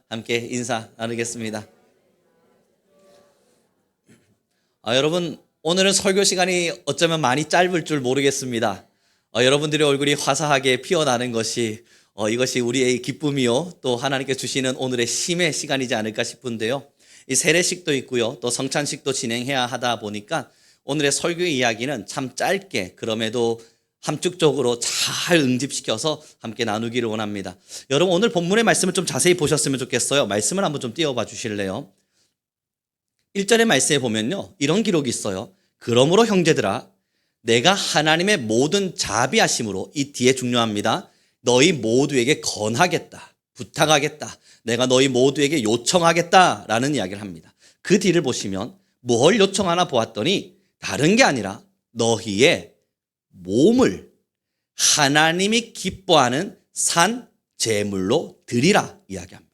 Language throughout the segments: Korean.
함께 인사 나누겠습니다. 여러분, 오늘은 설교 시간이 어쩌면 많이 짧을 줄 모르겠습니다. 여러분들의 얼굴이 화사하게 피어나는 것이 이것이 우리의 기쁨이요, 또 하나님께 주시는 오늘의 쉼의 시간이지 않을까 싶은데요. 이 세례식도 있고요, 또 성찬식도 진행해야 하다 보니까 오늘의 설교의 이야기는 참 짧게, 그럼에도 함축적으로 잘 응집시켜서 함께 나누기를 원합니다. 여러분, 오늘 본문의 말씀을 좀 자세히 보셨으면 좋겠어요. 말씀을 한번 좀 띄워봐 주실래요? 1절의 말씀에 보면요, 이런 기록이 있어요. 그러므로 형제들아, 내가 하나님의 모든 자비하심으로, 이 뒤에 중요합니다, 너희 모두에게 권하겠다, 부탁하겠다, 내가 너희 모두에게 요청하겠다라는 이야기를 합니다. 그 뒤를 보시면 뭘 요청하나 보았더니 다른 게 아니라 너희의 몸을 하나님이 기뻐하는 산 제물로 드리라 이야기합니다.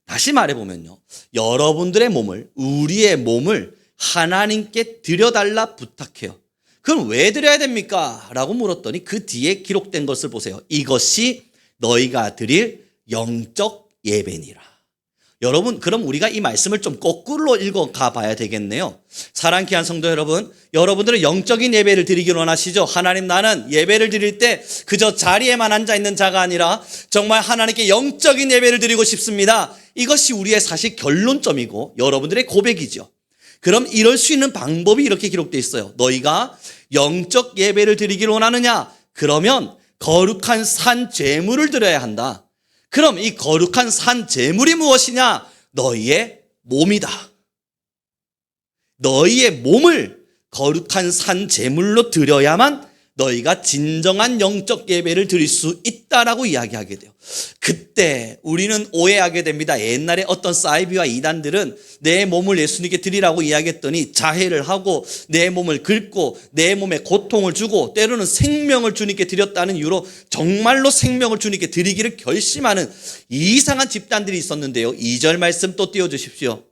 다시 말해보면요, 여러분들의 몸을, 우리의 몸을 하나님께 드려달라 부탁해요. 그럼 왜 드려야 됩니까? 라고 물었더니 그 뒤에 기록된 것을 보세요. 이것이 너희가 드릴 영적 예배니라. 여러분, 그럼 우리가 이 말씀을 좀 거꾸로 읽어가 봐야 되겠네요. 사랑하는 귀한 성도 여러분, 여러분들은 영적인 예배를 드리길 원하시죠? 하나님, 나는 예배를 드릴 때 그저 자리에만 앉아있는 자가 아니라 정말 하나님께 영적인 예배를 드리고 싶습니다. 이것이 우리의 사실 결론점이고 여러분들의 고백이죠. 그럼 이럴 수 있는 방법이 이렇게 기록되어 있어요. 너희가 영적 예배를 드리길 원하느냐? 그러면 거룩한 산 제물을 드려야 한다. 그럼 이 거룩한 산 제물이 무엇이냐? 너희의 몸이다. 너희의 몸을 거룩한 산 제물로 드려야만 너희가 진정한 영적 예배를 드릴 수 있다라고 이야기하게 돼요. 그때 우리는 오해하게 됩니다. 옛날에 어떤 사이비와 이단들은 내 몸을 예수님께 드리라고 이야기했더니 자해를 하고 내 몸을 긁고 내 몸에 고통을 주고 때로는 생명을 주님께 드렸다는 이유로 정말로 생명을 주님께 드리기를 결심하는 이상한 집단들이 있었는데요. 2절 말씀 또 띄워주십시오.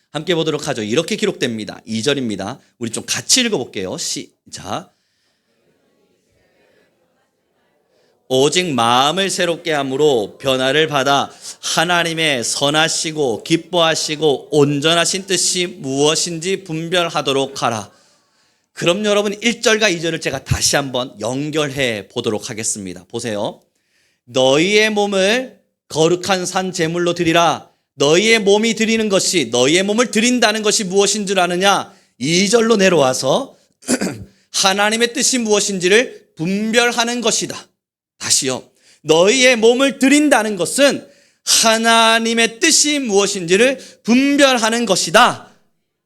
함께 보도록 하죠. 이렇게 기록됩니다. 2절입니다. 우리 좀 같이 읽어볼게요. 시작. 오직 마음을 새롭게 함으로 변화를 받아 하나님의 선하시고 기뻐하시고 온전하신 뜻이 무엇인지 분별하도록 하라. 그럼 여러분, 1절과 2절을 제가 다시 한번 연결해 보도록 하겠습니다. 보세요. 너희의 몸을 거룩한 산 제물로 드리라. 너희의 몸이 드리는 것이, 너희의 몸을 드린다는 것이 무엇인 줄 아느냐? 2절로 내려와서 하나님의 뜻이 무엇인지를 분별하는 것이다. 다시요. 너희의 몸을 드린다는 것은 하나님의 뜻이 무엇인지를 분별하는 것이다.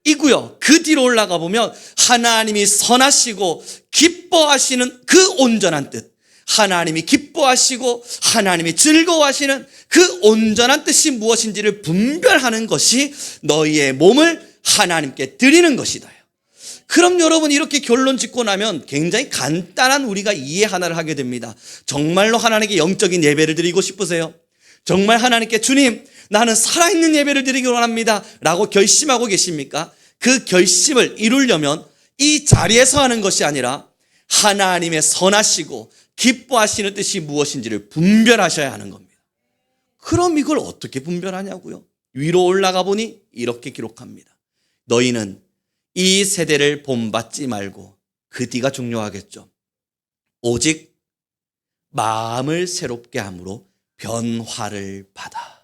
이고요. 그 뒤로 올라가 보면 하나님이 선하시고 기뻐하시는 그 온전한 뜻, 하나님이 기뻐하시고 하나님이 즐거워하시는 그 온전한 뜻이 무엇인지를 분별하는 것이 너희의 몸을 하나님께 드리는 것이다. 그럼 여러분, 이렇게 결론 짓고 나면 굉장히 간단한 우리가 이해 하나를 하게 됩니다. 정말로 하나님께 영적인 예배를 드리고 싶으세요? 정말 하나님께 주님, 나는 살아있는 예배를 드리기 원합니다 라고 결심하고 계십니까? 그 결심을 이루려면 이 자리에서 하는 것이 아니라 하나님의 선하시고 기뻐하시는 뜻이 무엇인지를 분별하셔야 하는 겁니다. 그럼 이걸 어떻게 분별하냐고요? 위로 올라가 보니 이렇게 기록합니다. 너희는 이 세대를 본받지 말고, 그 뒤가 중요하겠죠. 오직 마음을 새롭게 함으로 변화를 받아.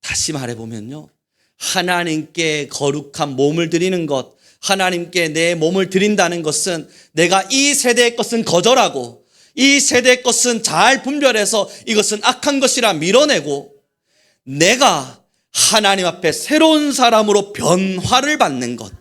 다시 말해보면요, 하나님께 거룩한 몸을 드리는 것, 하나님께 내 몸을 드린다는 것은 내가 이 세대의 것은 거절하고 이 세대의 것은 잘 분별해서 이것은 악한 것이라 밀어내고 내가 하나님 앞에 새로운 사람으로 변화를 받는 것,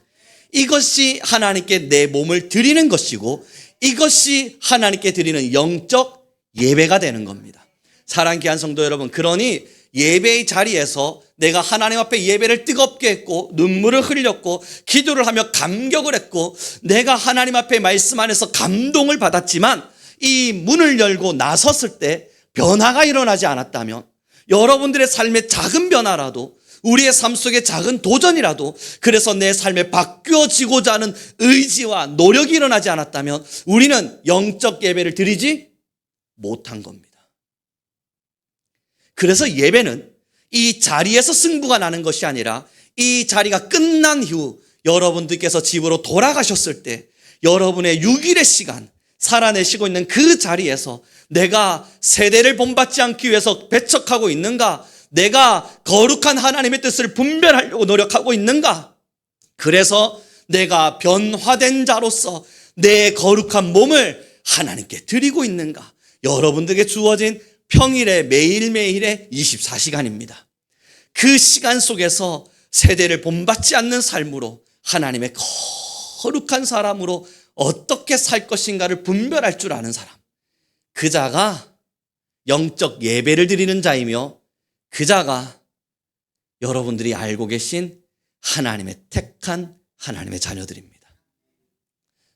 이것이 하나님께 내 몸을 드리는 것이고 이것이 하나님께 드리는 영적 예배가 되는 겁니다. 사랑하는 귀한 성도 여러분, 그러니 예배의 자리에서 내가 하나님 앞에 예배를 뜨겁게 했고 눈물을 흘렸고 기도를 하며 감격을 했고 내가 하나님 앞에 말씀 안에서 감동을 받았지만 이 문을 열고 나섰을 때 변화가 일어나지 않았다면, 여러분들의 삶의 작은 변화라도, 우리의 삶 속의 작은 도전이라도, 그래서 내 삶에 바뀌어지고자 하는 의지와 노력이 일어나지 않았다면 우리는 영적 예배를 드리지 못한 겁니다. 그래서 예배는 이 자리에서 승부가 나는 것이 아니라 이 자리가 끝난 이후 여러분들께서 집으로 돌아가셨을 때 여러분의 6일의 시간 살아내시고 있는 그 자리에서 내가 세대를 본받지 않기 위해서 배척하고 있는가? 내가 거룩한 하나님의 뜻을 분별하려고 노력하고 있는가? 그래서 내가 변화된 자로서 내 거룩한 몸을 하나님께 드리고 있는가? 여러분들에게 주어진 평일에 매일매일의 24시간입니다. 그 시간 속에서 세대를 본받지 않는 삶으로 하나님의 거룩한 사람으로 어떻게 살 것인가를 분별할 줄 아는 사람. 그 자가 영적 예배를 드리는 자이며 그 자가 여러분들이 알고 계신 하나님의 택한 하나님의 자녀들입니다.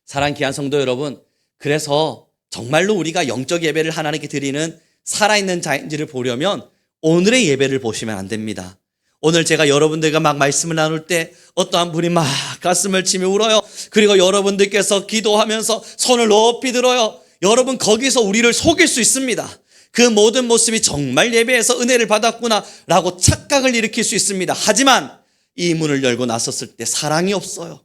사랑하는 귀한 성도 여러분, 그래서 정말로 우리가 영적 예배를 하나님께 드리는 살아있는 자인지를 보려면 오늘의 예배를 보시면 안 됩니다. 오늘 제가 여러분들과 막 말씀을 나눌 때 어떠한 분이 막 가슴을 치며 울어요. 그리고 여러분들께서 기도하면서 손을 높이 들어요. 여러분 거기서 우리를 속일 수 있습니다. 그 모든 모습이 정말 예배에서 은혜를 받았구나 라고 착각을 일으킬 수 있습니다. 하지만 이 문을 열고 나섰을 때 사랑이 없어요.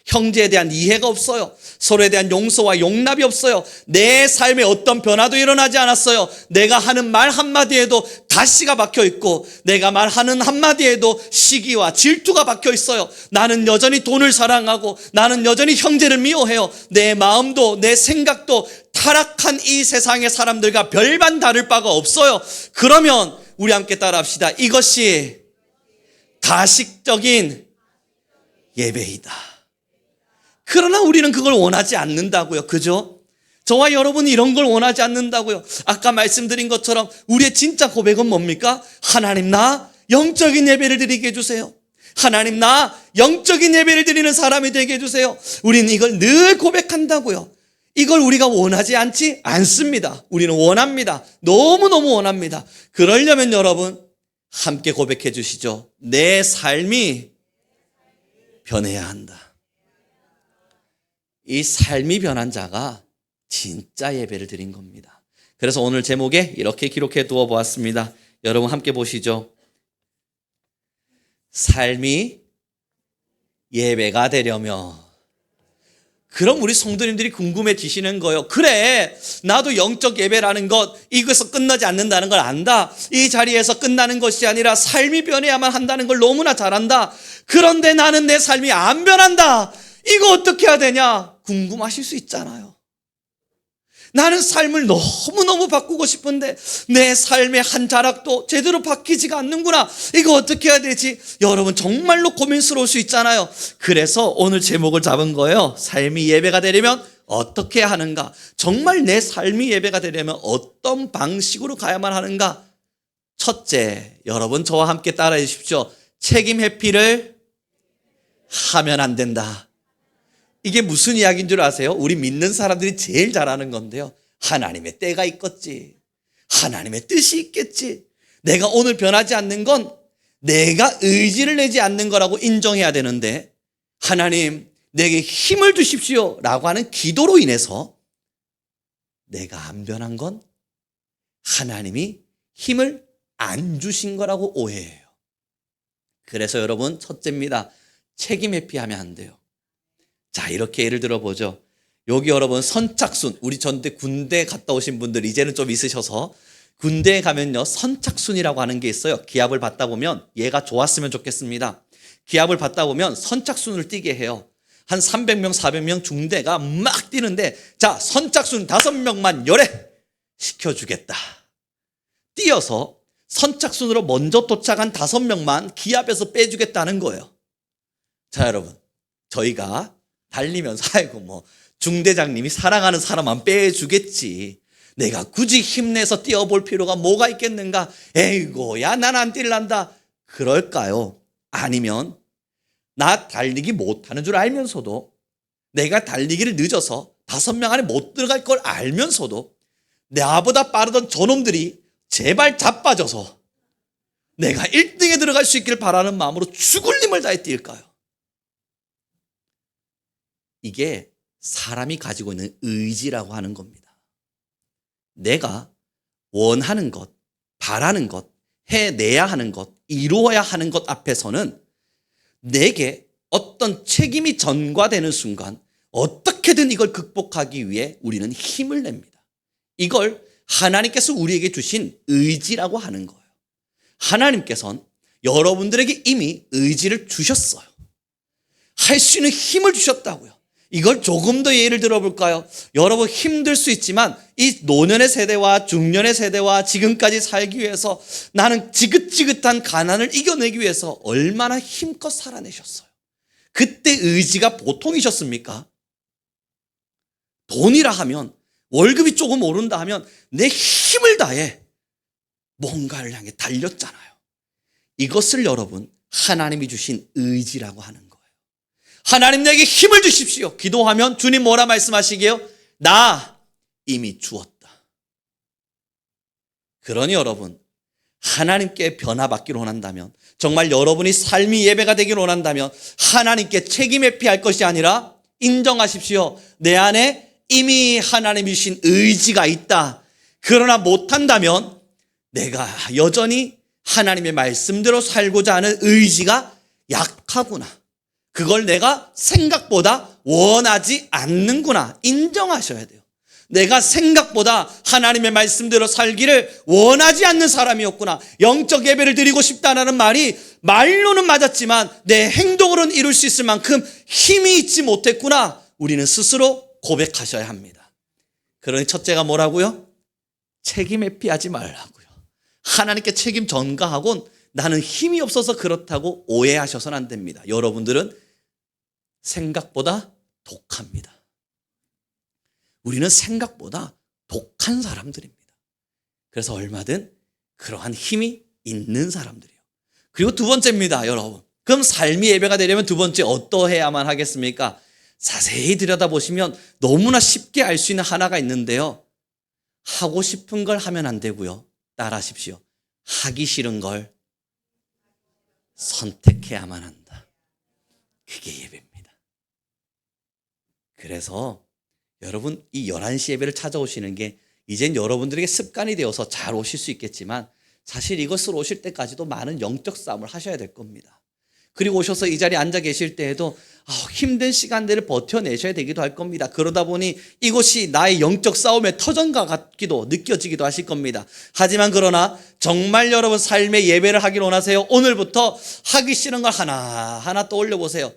형제에 대한 이해가 없어요. 서로에 대한 용서와 용납이 없어요. 내 삶에 어떤 변화도 일어나지 않았어요. 내가 하는 말 한마디에도 가시가 박혀 있고 내가 말하는 한마디에도 시기와 질투가 박혀 있어요. 나는 여전히 돈을 사랑하고 나는 여전히 형제를 미워해요. 내 마음도 내 생각도 타락한 이 세상의 사람들과 별반 다를 바가 없어요. 그러면 우리 함께 따라합시다. 이것이 가식적인 예배이다. 그러나 우리는 그걸 원하지 않는다고요. 그죠? 저와 여러분이 이런 걸 원하지 않는다고요. 아까 말씀드린 것처럼 우리의 진짜 고백은 뭡니까? 하나님, 나 영적인 예배를 드리게 해주세요. 하나님, 나 영적인 예배를 드리는 사람이 되게 해주세요. 우리는 이걸 늘 고백한다고요. 이걸 우리가 원하지 않지 않습니다. 우리는 원합니다. 너무너무 원합니다. 그러려면 여러분 함께 고백해 주시죠. 내 삶이 변해야 한다. 이 삶이 변한 자가 진짜 예배를 드린 겁니다. 그래서 오늘 제목에 이렇게 기록해 두어 보았습니다. 여러분 함께 보시죠. 삶이 예배가 되려며. 그럼 우리 성도님들이 궁금해지시는 거예요. 그래, 나도 영적 예배라는 것, 이것에서 끝나지 않는다는 걸 안다. 이 자리에서 끝나는 것이 아니라 삶이 변해야만 한다는 걸 너무나 잘 안다. 그런데 나는 내 삶이 안 변한다. 이거 어떻게 해야 되냐? 궁금하실 수 있잖아요. 나는 삶을 너무너무 바꾸고 싶은데 내 삶의 한 자락도 제대로 바뀌지가 않는구나. 이거 어떻게 해야 되지? 여러분 정말로 고민스러울 수 있잖아요. 그래서 오늘 제목을 잡은 거예요. 삶이 예배가 되려면 어떻게 해야 하는가? 정말 내 삶이 예배가 되려면 어떤 방식으로 가야만 하는가? 첫째, 여러분 저와 함께 따라해 주십시오. 책임 회피를 하면 안 된다. 이게 무슨 이야기인 줄 아세요? 우리 믿는 사람들이 제일 잘하는 건데요. 하나님의 때가 있겠지. 하나님의 뜻이 있겠지. 내가 오늘 변하지 않는 건 내가 의지를 내지 않는 거라고 인정해야 되는데 하나님 내게 힘을 주십시오 라고 하는 기도로 인해서 내가 안 변한 건 하나님이 힘을 안 주신 거라고 오해해요. 그래서 여러분 첫째입니다. 책임 회피하면 안 돼요. 자, 이렇게 예를 들어보죠. 여기 여러분 선착순, 우리 전대 군대 갔다 오신 분들 이제는 좀 있으셔서 군대에 가면요 선착순이라고 하는 게 있어요. 기합을 받다 보면 얘가 좋았으면 좋겠습니다. 기합을 받다 보면 선착순을 뛰게 해요. 한 300명 400명 중대가 막 뛰는데 자 선착순 5명만 열애 시켜주겠다. 뛰어서 선착순으로 먼저 도착한 5명만 기합에서 빼주겠다는 거예요. 자 여러분 저희가 달리면서 아이고 뭐 중대장님이 사랑하는 사람만 빼주겠지. 내가 굳이 힘내서 뛰어볼 필요가 뭐가 있겠는가. 에이고 야 난 안 뛸란다. 그럴까요? 아니면 나 달리기 못하는 줄 알면서도 내가 달리기를 늦어서 5명 안에 못 들어갈 걸 알면서도 나보다 빠르던 저놈들이 제발 자빠져서 내가 1등에 들어갈 수 있기를 바라는 마음으로 죽을 힘을 다해 뛸까요? 이게 사람이 가지고 있는 의지라고 하는 겁니다. 내가 원하는 것, 바라는 것, 해내야 하는 것, 이루어야 하는 것 앞에서는 내게 어떤 책임이 전가되는 순간 어떻게든 이걸 극복하기 위해 우리는 힘을 냅니다. 이걸 하나님께서 우리에게 주신 의지라고 하는 거예요. 하나님께서는 여러분들에게 이미 의지를 주셨어요. 할 수 있는 힘을 주셨다고요. 이걸 조금 더 예를 들어볼까요? 여러분 힘들 수 있지만 이 노년의 세대와 중년의 세대와 지금까지 살기 위해서 나는 지긋지긋한 가난을 이겨내기 위해서 얼마나 힘껏 살아내셨어요. 그때 의지가 보통이셨습니까? 돈이라 하면 월급이 조금 오른다 하면 내 힘을 다해 뭔가를 향해 달렸잖아요. 이것을 여러분 하나님이 주신 의지라고 하는 거예요. 하나님 내게 힘을 주십시오. 기도하면 주님 뭐라 말씀하시게요? 나 이미 주었다. 그러니 여러분 하나님께 변화받기를 원한다면, 정말 여러분이 삶이 예배가 되기를 원한다면 하나님께 책임 회피할 것이 아니라 인정하십시오. 내 안에 이미 하나님이 주신 의지가 있다. 그러나 못한다면 내가 여전히 하나님의 말씀대로 살고자 하는 의지가 약하구나. 그걸 내가 생각보다 원하지 않는구나. 인정하셔야 돼요. 내가 생각보다 하나님의 말씀대로 살기를 원하지 않는 사람이었구나. 영적 예배를 드리고 싶다는 말이 말로는 맞았지만 내 행동으로는 이룰 수 있을 만큼 힘이 있지 못했구나. 우리는 스스로 고백하셔야 합니다. 그러니 첫째가 뭐라고요? 책임 회피하지 말라고요. 하나님께 책임 전가하곤 나는 힘이 없어서 그렇다고 오해하셔서는 안 됩니다. 여러분들은 생각보다 독합니다. 우리는 생각보다 독한 사람들입니다. 그래서 얼마든 그러한 힘이 있는 사람들이에요. 그리고 두 번째입니다, 여러분. 그럼 삶이 예배가 되려면 두 번째 어떠해야만 하겠습니까? 자세히 들여다보시면 너무나 쉽게 알 수 있는 하나가 있는데요. 하고 싶은 걸 하면 안 되고요. 따라하십시오. 하기 싫은 걸 선택해야만 한다. 그게 예배입니다. 그래서 여러분 이 11시 예배를 찾아오시는 게 이젠 여러분들에게 습관이 되어서 잘 오실 수 있겠지만 사실 이것을 오실 때까지도 많은 영적 싸움을 하셔야 될 겁니다. 그리고 오셔서 이 자리에 앉아 계실 때에도 힘든 시간들을 버텨내셔야 되기도 할 겁니다. 그러다 보니 이곳이 나의 영적 싸움의 터전과 같기도 느껴지기도 하실 겁니다. 하지만 그러나 정말 여러분 삶의 예배를 하기를 원하세요? 오늘부터 하기 싫은 걸 하나하나 떠올려 보세요.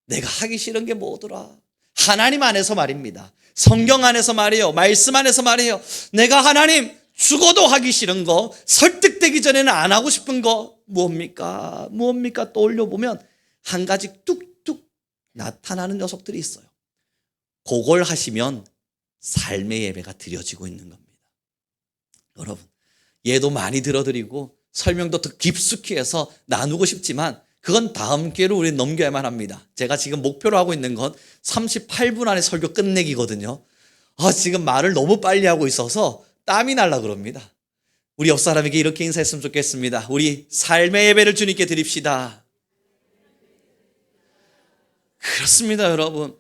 내가 하기 싫은 게 뭐더라? 하나님 안에서 말입니다. 성경 안에서 말이에요. 말씀 안에서 말이에요. 내가 하나님 죽어도 하기 싫은 거, 설득되기 전에는 안 하고 싶은 거 무엇입니까? 떠올려 보면 한 가지 뚝뚝 나타나는 녀석들이 있어요. 그걸 하시면 삶의 예배가 드려지고 있는 겁니다. 여러분, 예도 많이 들어드리고 설명도 더 깊숙이 해서 나누고 싶지만 그건 다음 기회로 우리 넘겨야만 합니다. 제가 지금 목표로 하고 있는 건 38분 안에 설교 끝내기거든요. 지금 말을 너무 빨리 하고 있어서 땀이 날라 그럽니다. 우리 옆 사람에게 이렇게 인사했으면 좋겠습니다. 우리 삶의 예배를 주님께 드립시다. 그렇습니다, 여러분.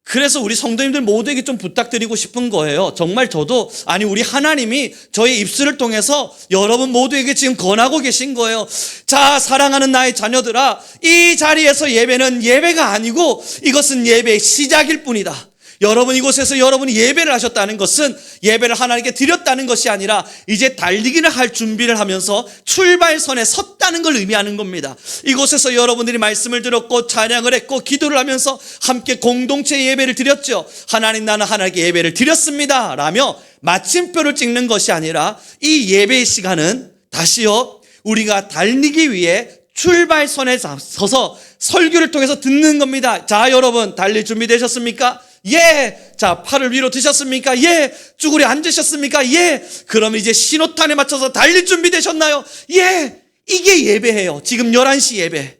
그래서 우리 성도님들 모두에게 좀 부탁드리고 싶은 거예요. 정말 저도 우리 하나님이 저의 입술을 통해서 여러분 모두에게 지금 권하고 계신 거예요. 자, 사랑하는 나의 자녀들아, 이 자리에서 예배는 예배가 아니고 이것은 예배의 시작일 뿐이다. 여러분 이곳에서 여러분이 예배를 하셨다는 것은 예배를 하나님께 드렸다는 것이 아니라 이제 달리기를 할 준비를 하면서 출발선에 섰다는 걸 의미하는 겁니다. 이곳에서 여러분들이 말씀을 들었고 찬양을 했고 기도를 하면서 함께 공동체 예배를 드렸죠. 하나님 나는 하나님께 예배를 드렸습니다 라며 마침표를 찍는 것이 아니라 이 예배의 시간은 다시요 우리가 달리기 위해 출발선에 서서 설교를 통해서 듣는 겁니다. 자, 여러분 달릴 준비 되셨습니까? 예. 자, 팔을 위로 드셨습니까? 예. 쭈그려 앉으셨습니까? 예. 그럼 이제 신호탄에 맞춰서 달릴 준비 되셨나요? 예. 이게 예배예요. 지금 11시 예배.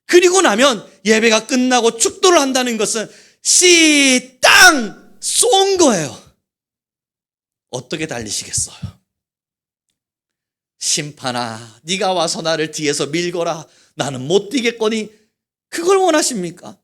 그리고 나면 예배가 끝나고 축도를 한다는 것은 땅 쏜 거예요. 어떻게 달리시겠어요? 심판아, 네가 와서 나를 뒤에서 밀거라. 나는 못 뛰겠거니. 그걸 원하십니까?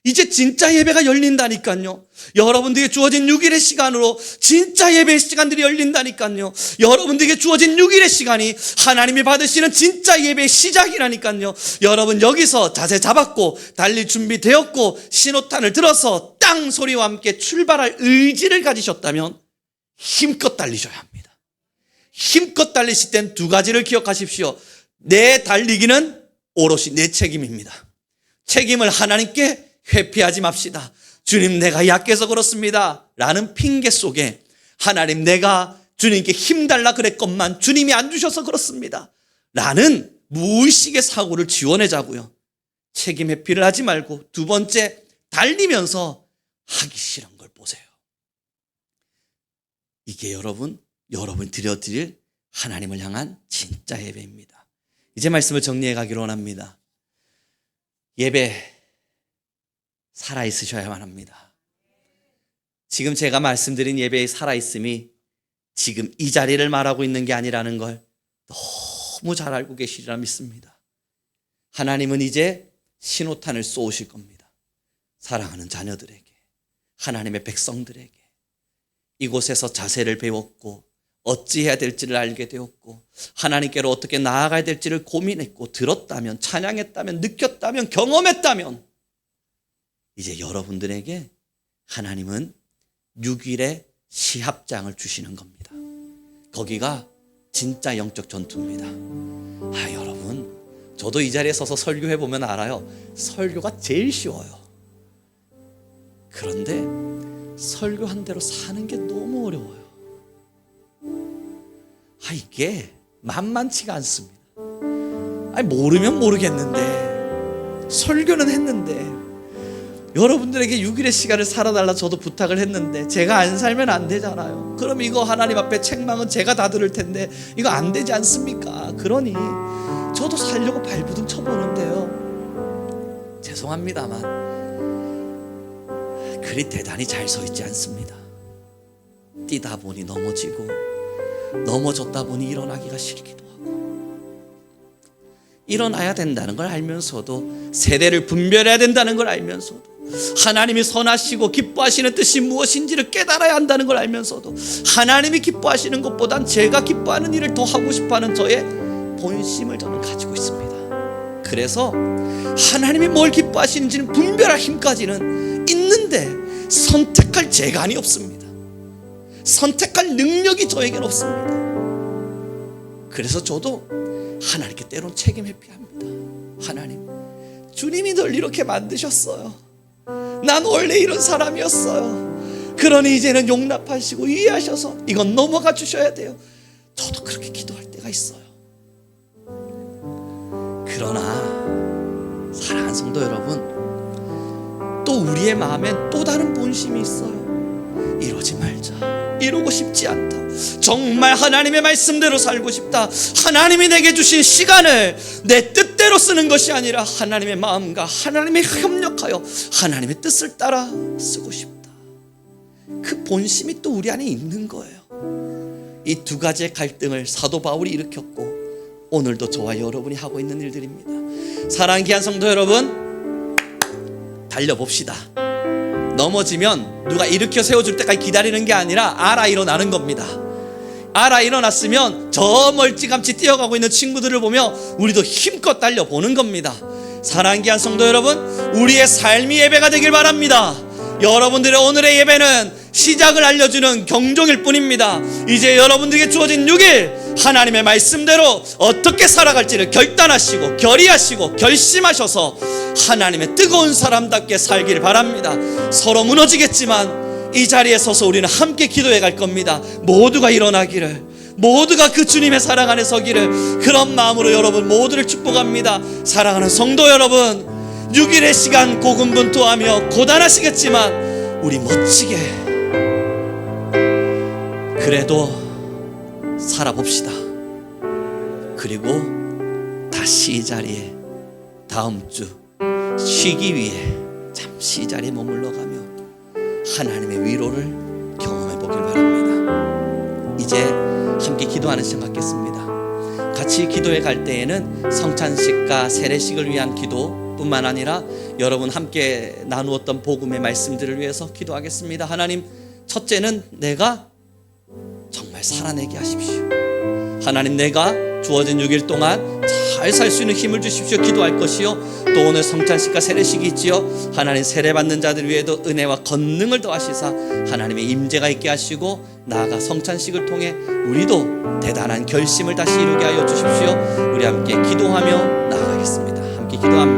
이제 진짜 예배가 열린다니까요. 여러분들에게 주어진 6일의 시간으로 진짜 예배의 시간들이 열린다니까요. 여러분들에게 주어진 6일의 시간이 하나님이 받으시는 진짜 예배의 시작이라니까요. 여러분 여기서 자세 잡았고 달릴 준비 되었고 신호탄을 들어서 땅 소리와 함께 출발할 의지를 가지셨다면 힘껏 달리셔야 합니다. 힘껏 달리실 땐 두 가지를 기억하십시오. 내 달리기는 오롯이 내 책임입니다. 책임을 하나님께 회피하지 맙시다. 주님, 내가 약해서 그렇습니다 라는 핑계 속에 하나님, 내가 주님께 힘달라 그랬건만 주님이 안 주셔서 그렇습니다 라는 무의식의 사고를 지원해자고요. 책임 회피를 하지 말고 두 번째, 달리면서 하기 싫은 걸 보세요. 이게 여러분이 드려드릴 하나님을 향한 진짜 예배입니다. 이제 말씀을 정리해 가기로 원합니다. 예배 살아있으셔야만 합니다. 지금 제가 말씀드린 예배의 살아있음이 지금 이 자리를 말하고 있는 게 아니라는 걸 너무 잘 알고 계시리라 믿습니다. 하나님은 이제 신호탄을 쏘으실 겁니다. 사랑하는 자녀들에게, 하나님의 백성들에게. 이곳에서 자세를 배웠고 어찌해야 될지를 알게 되었고 하나님께로 어떻게 나아가야 될지를 고민했고 들었다면, 찬양했다면, 느꼈다면, 경험했다면 이제 여러분들에게 하나님은 6일의 시합장을 주시는 겁니다. 거기가 진짜 영적 전투입니다. 여러분, 저도 이 자리에 서서 설교해보면 알아요. 설교가 제일 쉬워요. 그런데 설교한 대로 사는 게 너무 어려워요. 이게 만만치가 않습니다. 모르면 모르겠는데 설교는 했는데 여러분들에게 6일의 시간을 살아달라 저도 부탁을 했는데 제가 안 살면 안 되잖아요. 그럼 이거 하나님 앞에 책망은 제가 다 들을 텐데 이거 안 되지 않습니까? 그러니 저도 살려고 발부둥 쳐보는데요, 죄송합니다만 그리 대단히 잘 서 있지 않습니다. 뛰다 보니 넘어지고 넘어졌다 보니 일어나기가 싫기도 하고, 일어나야 된다는 걸 알면서도, 세대를 분별해야 된다는 걸 알면서도, 하나님이 선하시고 기뻐하시는 뜻이 무엇인지를 깨달아야 한다는 걸 알면서도 하나님이 기뻐하시는 것보단 제가 기뻐하는 일을 더 하고 싶어하는 저의 본심을 저는 가지고 있습니다. 그래서 하나님이 뭘 기뻐하시는지는 분별할 힘까지는 있는데 선택할 재간이 없습니다. 선택할 능력이 저에게는 없습니다. 그래서 저도 하나님께 때론 책임 회피합니다. 하나님, 주님이 널 이렇게 만드셨어요. 난 원래 이런 사람이었어요. 그러니 이제는 용납하시고 이해하셔서 이건 넘어가 주셔야 돼요. 저도 그렇게 기도할 때가 있어요. 그러나 사랑하는 성도 여러분, 또 우리의 마음엔 또 다른 본심이 있어요. 이러지 말자, 이러고 싶지 않다, 정말 하나님의 말씀대로 살고 싶다, 하나님이 내게 주신 시간을 내 뜻대로 쓰는 것이 아니라 하나님의 마음과 하나님의 협력하여 하나님의 뜻을 따라 쓰고 싶다. 그 본심이 또 우리 안에 있는 거예요. 이 두 가지의 갈등을 사도 바울이 일으켰고 오늘도 저와 여러분이 하고 있는 일들입니다. 사랑하는 귀한 성도 여러분, 달려봅시다. 넘어지면 누가 일으켜 세워줄 때까지 기다리는 게 아니라 알아 일어나는 겁니다. 알아 일어났으면 저 멀찌감치 뛰어가고 있는 친구들을 보며 우리도 힘껏 달려보는 겁니다. 사랑하는 귀한 성도 여러분, 우리의 삶이 예배가 되길 바랍니다. 여러분들의 오늘의 예배는 시작을 알려주는 경종일 뿐입니다. 이제 여러분들에게 주어진 6일 하나님의 말씀대로 어떻게 살아갈지를 결단하시고 결의하시고 결심하셔서 하나님의 뜨거운 사람답게 살길 바랍니다. 서로 무너지겠지만 이 자리에 서서 우리는 함께 기도해 갈 겁니다. 모두가 일어나기를, 모두가 그 주님의 사랑 안에 서기를, 그런 마음으로 여러분 모두를 축복합니다. 사랑하는 성도 여러분, 6일의 시간 고군분투하며 고단하시겠지만 우리 멋지게 그래도 살아봅시다. 그리고 다시 이 자리에 다음 주 쉬기 위해 잠시 이 자리에 머물러 가며 하나님의 위로를 경험해 보길 바랍니다. 이제 함께 기도하는 시간 갖겠습니다. 같이 기도해 갈 때에는 성찬식과 세례식을 위한 기도, 뿐만 아니라 여러분 함께 나누었던 복음의 말씀들을 위해서 기도하겠습니다. 하나님, 첫째는 내가 정말 살아내게 하십시오. 하나님, 내가 주어진 6일 동안 잘 살 수 있는 힘을 주십시오. 기도할 것이요, 또 오늘 성찬식과 세례식이 있지요. 하나님, 세례받는 자들 위에도 은혜와 권능을 더하시사 하나님의 임재가 있게 하시고, 나아가 성찬식을 통해 우리도 대단한 결심을 다시 이루게 하여 주십시오. 우리 함께 기도하며 나아가겠습니다. 함께 기도합니다.